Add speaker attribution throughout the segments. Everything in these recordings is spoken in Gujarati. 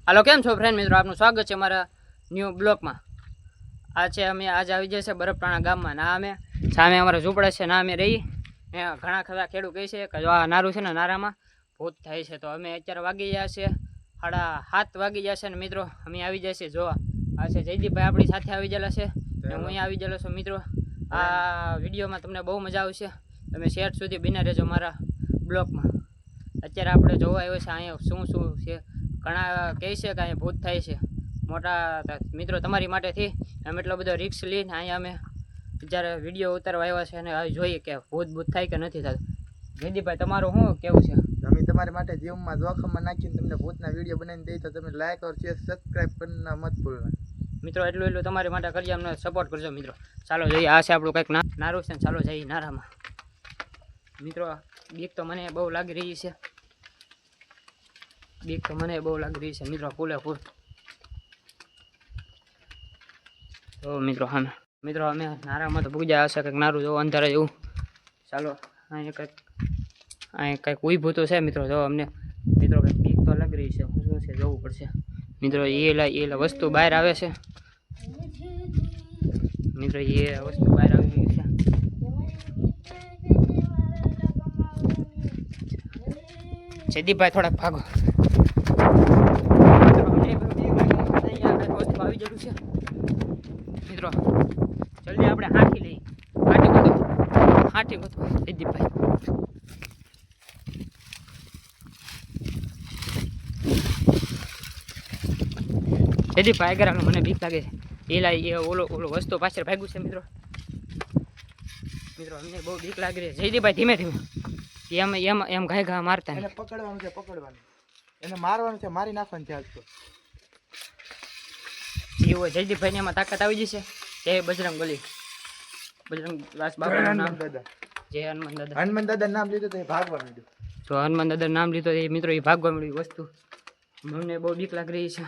Speaker 1: હાલો કેમ છો ફ્રેન્ડ મિત્રો, આપનું સ્વાગત છે અમારા ન્યૂ બ્લોગમાં. આ છે અમે આજે આવી જશે બરફટાણા ગામમાં. ના અમે સામે અમારા ઝૂંપડા છે, ના અમે રહી. ઘણા ખરા ખેડૂત કહે છે કે જો આ નારું છે ને નારામાં ભૂત થાય છે. તો અમે અત્યારે વાગી ગયા છે 7:30 વાગી જશે ને મિત્રો અમે આવી જશે જોવા. આ છે જયદીપભાઈ આપણી સાથે આવી ગયેલા છે ને હું અહીંયા આવી ગયેલો છું. મિત્રો આ વિડીયોમાં તમને બહુ મજા આવશે, તમે શેર સુધી બિના રહેજો મારા બ્લોગમાં. અત્યારે આપણે જોવા આવ્યો છે અહીંયા શું શું છે. ઘણા કહે છે કે અહીંયા ભૂત થાય છે. મોટા મિત્રો તમારી માટેથી અમે એટલો બધો રિસ્ક લઈને અહીંયા અમે જ્યારે વિડીયો ઉતારવા આવ્યા છે અને હવે જોઈએ કે ભૂત થાય કે નથી થતું. જયદીપભાઈ તમારું શું કેવું છે?
Speaker 2: અમે તમારી માટે જીવમાં જોખમમાં નાખીને તમને ભૂતના વિડીયો બનાવીને દઈએ તો તમે લાઈક ઓર શેર સબસ્ક્રાઇબ કરવાના મત ભૂલના.
Speaker 1: મિત્રો એટલું તમારી માટે કરીએ, અમને સપોર્ટ કરજો મિત્રો. ચાલો જઈએ, આ છે આપણું કંઈક નારું છે ને ચાલો જઈએ નારામાં. મિત્રો બીક તો મને બહુ લાગી રહી છે, મિત્રો ફૂલે ફૂલ. તો મિત્રો હા મિત્રો અમે નારામાં તો પૂજા હશે કંઈક નારું જોવું અંધારે જેવું. ચાલો અહીંયા કંઈક ઉભું તો છે મિત્રો. જો અમને મિત્રો કંઈક બીક તો લાગી રહી છે, શું છે જોવું પડશે મિત્રો. એ વસ્તુ બહાર આવે છે મિત્રો, એ વસ્તુ બહાર આવી ગઈ છે. જયદીપભાઈ થોડાક ભાગો. વસ્તુ આવી જતું છે મિત્રો, જલ્દી આપણે હાથી લઈ. હાથી બધું જયદીપભાઈ. જયદીપભાઈ આગળ મને બીક લાગે છે. એ ઓલો વસ્તુ પાછળ ભાગ્યું છે મિત્રો. અમને બહુ બીક લાગી રહી છે. જયદીપભાઈ ધીમે એમ ઘા મારતા
Speaker 2: એને પકડવાનું એને મારવાનું છે, મારી નાખવાનું છે. આજ તો
Speaker 1: એવો જયદીપભાઈ ને એમાં તાકાત આવી જશે. જય બજરંગ બલી, બજરંગ દાસ બાબાનું નામ
Speaker 2: દાદા,
Speaker 1: જય હનુમાન દાદા.
Speaker 2: હનુમાન દાદા નામ લીધું તો એ ભાગવા માંડ્યું.
Speaker 1: જો હનુમાન દાદા નામ લીધો એ મિત્રો એ ભાગવા મળ્યું વસ્તુ. મને બહુ બીક લાગી રહી છે.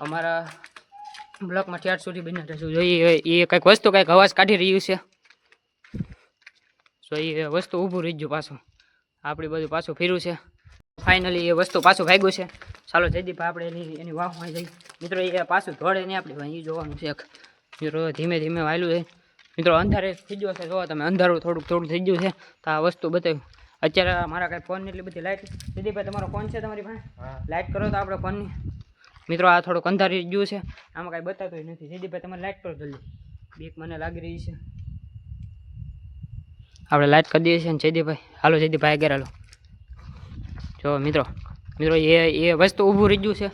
Speaker 1: અમારા બ્લોકમાં 4 સુધી બની રહેશું. જોઈએ એ કંઈક વસ્તુ કંઈક અવાજ કાઢી રહ્યું છે. તો એ વસ્તુ ઊભું રહી ગયું પાછું, આપણી બધું પાછું ફેર્યું છે. ફાઇનલી એ વસ્તુ પાછું ભાગ્યું છે. ચાલો જયદીપભાઈ આપણે એની વાહમાં જઈએ મિત્રો. એ પાછું ધોળે નહીં આપણી ભાઈ, એ જોવાનું છે મિત્રો. ધીમે ધીમે વાયલું છે મિત્રો. અંધારે થઈ ગયો છે, જોવો તમે અંધારું થોડું થઈ ગયું છે. તો આ વસ્તુ બતાવ્યું. અત્યારે મારા કાંઈ ફોનની એટલી બધી લાઇટ. જયદીપભાઈ તમારો ફોન છે તમારી પાસે? લાઇટ કરો તો આપણે ફોનની. મિત્રો આ થોડુંક અંધારી ગયું છે, આમાં કાંઈ બતાતું નથી. જયદીપભાઈ તમે લાઇટ કરો જલ્દી, બીક મને લાગી રહી છે. આપણે લાઇટ કરી દઈએ છીએ ને જયદીપભાઈ. હાલો જયદીપભાઈ આગળ હાલો. જો મિત્રો એ વસ્તુ ઊભું રહી ગયું છે.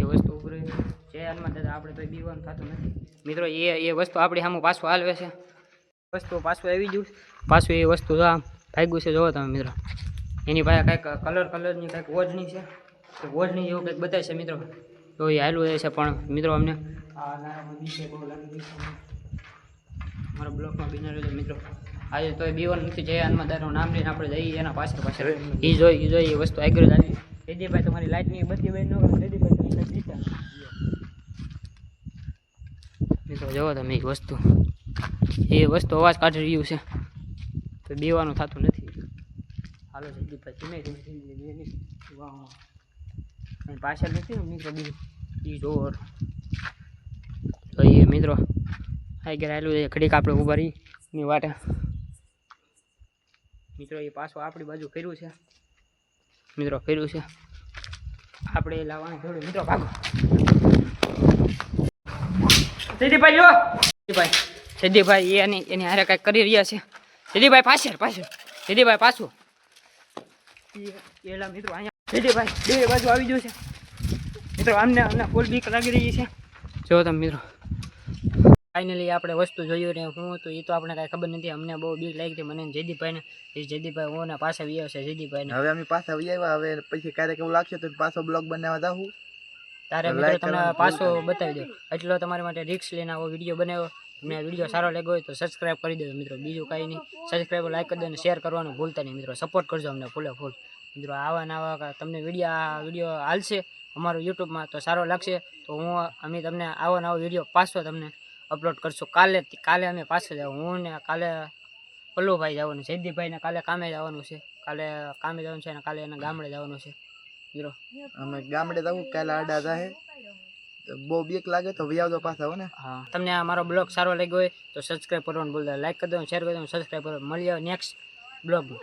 Speaker 1: એ વસ્તુ ઊભું રહી જય હનુમાન દાદા. આપણે તો બીવાનું થતું નથી મિત્રો. એ વસ્તુ આપણી સામે પાછું હાલવે છે. વસ્તુ પાછું આવી ગયું પાછું. એ વસ્તુ જો આમ ભાગ્યું છે, જોવો તમે મિત્રો. એની પાસે કંઈક કલરની કંઈક ઓજણી છે, ઓજણી જેવું કંઈક બતાવે છે મિત્રો. તો એ હાલું છે પણ મિત્રો અમને આ નારામાં બીજે બહુ લાગી ગઈ છે. મારા બ્લોકમાં બિના રહેજો મિત્રો. આજે તો બીવાનું નથી. જય હનુમાન દાદાનું નામ લઈને આપણે જઈએ એના પાછળ એ જોઈ એ વસ્તુ આગળ જ આવી. જયદીપભાઈ તમારી લાઇટની બત્તી બંધ ન કરો. જયદીપભાઈ તમે દીધા મિત્રો. જોવો તમે એ વસ્તુ અવાજ કાઢી રહ્યું છે, તો બીવાનું થતું નથી. હાલો જયદીપભાઈ ધીમે વાહ પાછળ નથી ને મિત્રો બીજું એ જોવો. તો એ મિત્રો આગળ આવેલું છે. ઘડીક આપણે ઉભા રહીની વાટે મિત્રો. એ પાછું આપણી બાજુ ફેર્યું છે મિત્રો, ફેર્યું છે. આપણે લાવવાનું થોડું મિત્રો. ભાગો જયદીપભાઈ જો જયદીપભાઈ એની હારે કાંઈક કરી રહ્યા છે. જયદીપભાઈ પાછળ જયદીપભાઈ પાછું એલા મિત્રો. અહીંયા જયદીપભાઈ બે બાજુ આવી ગયું છે મિત્રો. અમને ફૂલ બીક લાગી રહી છે. જો તમે મિત્રો ફાઇનલી આપણે વસ્તુ જોયું ને શું હતું એ તો આપણે કાંઈ ખબર નથી. અમને બહુ બીક લાગી હતી મને જયદીપભાઈને. જયદીપભાઈ ઓને પાછા વી આવશે જયદીપભાઈને.
Speaker 2: હવે અમે પાછા વી આવ્યા. હવે પછી ક્યારેક એવું લાગશે તો પાછો બ્લોગ બનાવવા જાઉં
Speaker 1: તારે મિત્રો. તમને પાછો બતાવી દો. એટલો તમારી માટે રિસ્ક લઈને આવો વિડીયો બનાવ્યો. તમને વિડીયો સારો લાગ્યો હોય તો સબસ્ક્રાઈબ કરી દેજો મિત્રો. બીજું કાંઈ નહીં, સબસ્ક્રાઈબ લાઈક કરી દો અને શેર કરવાનું ભૂલતા નહીં મિત્રો. સપોર્ટ કરજો અમને ફૂલે ફૂલ મિત્રો. આવા તમને વિડીયો હાલશે અમારું યુટ્યુબમાં તો સારો લાગશે તો અમે તમને આવો વિડીયો પાછો તમને અપલોડ કરશું. કાલે અમે પાછળ જાવ. હું ને કાલે પલ્લુભાઈ જવાનું, જયદીપભાઈને કાલે કામે જવાનું છે. કાલે કામે જવાનું છે અને કાલે એના ગામડે જવાનું છે. હીરો
Speaker 2: અમે ગામડે જવું કાલે આડા જાહે તો બહુ બીક લાગે તો વ્યાવદો પાછા હો ને.
Speaker 1: હા તમને આ મારો બ્લોગ સારો લાગ્યો હોય તો સબસ્ક્રાઈબ કરવાનું ભૂલતા, લાઈક કરી દો, શેર કરી દો, સબસ્ક્રાઈબ કરો. મળીએ નેક્સ્ટ બ્લોગમાં.